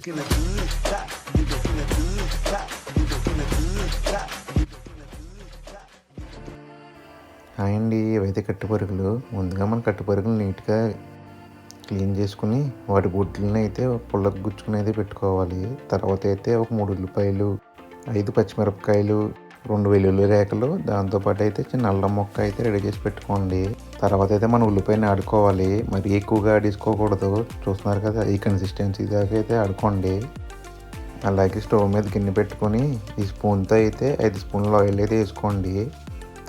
Hi అండి. ఇవైతే కట్టుపరుగులు. ముందుగా మన కట్టుపరుగులు నీట్‌గా క్లీన్ చేసుకొని, వాటి గుడ్లని అయితే పుల్లకి గుచ్చుకొని అయితే పెట్టుకోవాలి. తర్వాత అయితే ఒక 3 ఉల్లిపాయలు, 5 పచ్చిమిరపకాయలు, 2 వెల్లుల్లి రేఖలు, దాంతోపాటు అయితే చిన్న అల్లం ముక్క అయితే రెడీ చేసి పెట్టుకోండి. తర్వాత అయితే మనం ఉల్లిపాయని ఆడుకోవాలి. మరీ ఎక్కువగా ఆడించుకోకూడదు. చూస్తున్నారు కదా, ఈ కన్సిస్టెన్సీ దాకా అయితే ఆడుకోండి. అలాగే స్టవ్ మీద గిన్నె పెట్టుకొని ఈ స్పూన్తో అయితే 5 స్పూన్ల ఆయిల్ అయితే వేసుకోండి.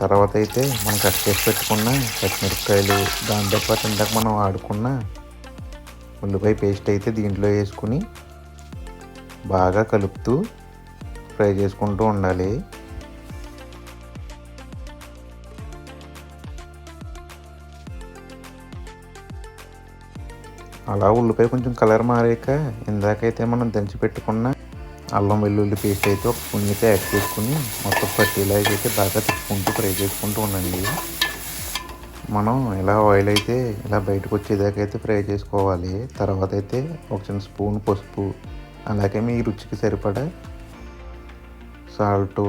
తర్వాత అయితే మనం కట్ చేసి పెట్టుకున్న పచ్చిమిరపకాయలు, దాంతోపాటు ఇందాక మనం ఆడుకున్న ఉల్లిపాయ పేస్ట్ అయితే దీంట్లో వేసుకుని బాగా కలుపుతూ ఫ్రై చేసుకుంటూ ఉండాలి. అలా ఉల్లిపాయ కొంచెం కలర్ మారాక ఇందాకైతే మనం దంచి పెట్టుకున్న అల్లం వెల్లుల్లి పేస్ట్ అయితే ఒక స్పూన్ అయితే యాడ్ చేసుకుని మొత్తం పట్టేలాగైతే బాగా తిప్పుకుంటూ ఫ్రై చేసుకుంటూ ఉండండి. మనం ఇలా ఆయిల్ అయితే ఇలా బయటకు వచ్చేదాకా అయితే ఫ్రై చేసుకోవాలి. తర్వాత అయితే ఒక చిన్న స్పూన్ పసుపు, అలాగే మీ రుచికి సరిపడా సాల్టు,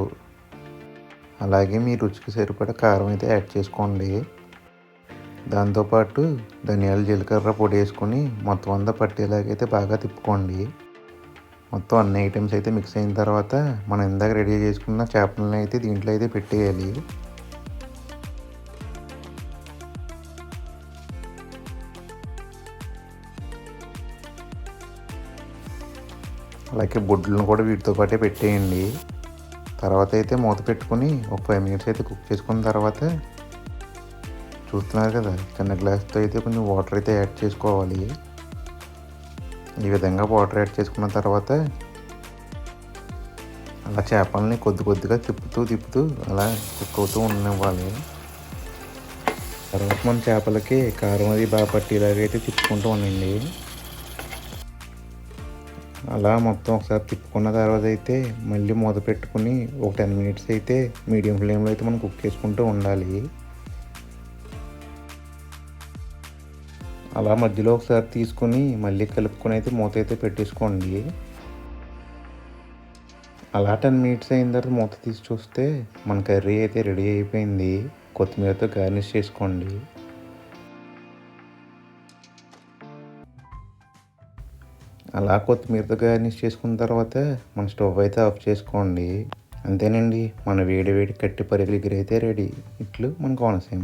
అలాగే మీ రుచికి సరిపడా కారం అయితే యాడ్ చేసుకోండి. దాంతోపాటు ధనియాలు, జీలకర్ర పొడి వేసుకొని మొత్తం అంతా పట్టేలాగైతే బాగా తిప్పుకోండి. మొత్తం అన్ని ఐటమ్స్ అయితే మిక్స్ అయిన తర్వాత మనం ఇందాక రెడీ చేసుకున్న చేపలను అయితే దీంట్లో అయితే పెట్టేయాలి. అలాగే బొడ్లను కూడా వీటితో పాటే పెట్టేయండి. తర్వాత అయితే మూత పెట్టుకుని ఒక 5 మినిట్స్ అయితే కుక్ చేసుకున్న తర్వాత చూస్తున్నారు కదా, చిన్న గ్లాస్తో అయితే కొంచెం వాటర్ అయితే యాడ్ చేసుకోవాలి. ఈ విధంగా వాటర్ యాడ్ చేసుకున్న తర్వాత అలా చేపల్ని కొద్ది కొద్దిగా తిప్పుతూ అలా కుక్ అవుతూ ఉండనివ్వాలి. తర్వాత మన చేపలకి కారం అది బాగా పట్టేలాగైతే తిప్పుకుంటూ ఉండండి. అలా మొత్తం ఒకసారి తిప్పుకున్న తర్వాత అయితే మళ్ళీ మూత పెట్టుకుని ఒక 10 మినిట్స్ అయితే మీడియం ఫ్లేమ్లో అయితే మనం కుక్ చేసుకుంటూ ఉండాలి. అలా మధ్యలో ఒకసారి తీసుకొని మళ్ళీ కలుపుకొని అయితే మూత అయితే పెట్టేసుకోండి. అలా 10 మినిట్స్ అయిన తర్వాత మూత తీసి చూస్తే మన కర్రీ అయితే రెడీ అయిపోయింది. కొత్తిమీరతో గార్నిష్ చేసుకోండి. అలా కొత్తిమీరతో గార్నిష్ చేసుకున్న తర్వాత మన స్టవ్ అయితే ఆఫ్ చేసుకోండి. అంతేనండి, మన వేడి వేడి కట్టి పరుగులు ఎగురైతే రెడీ. ఇట్లు మన కోనసీమ.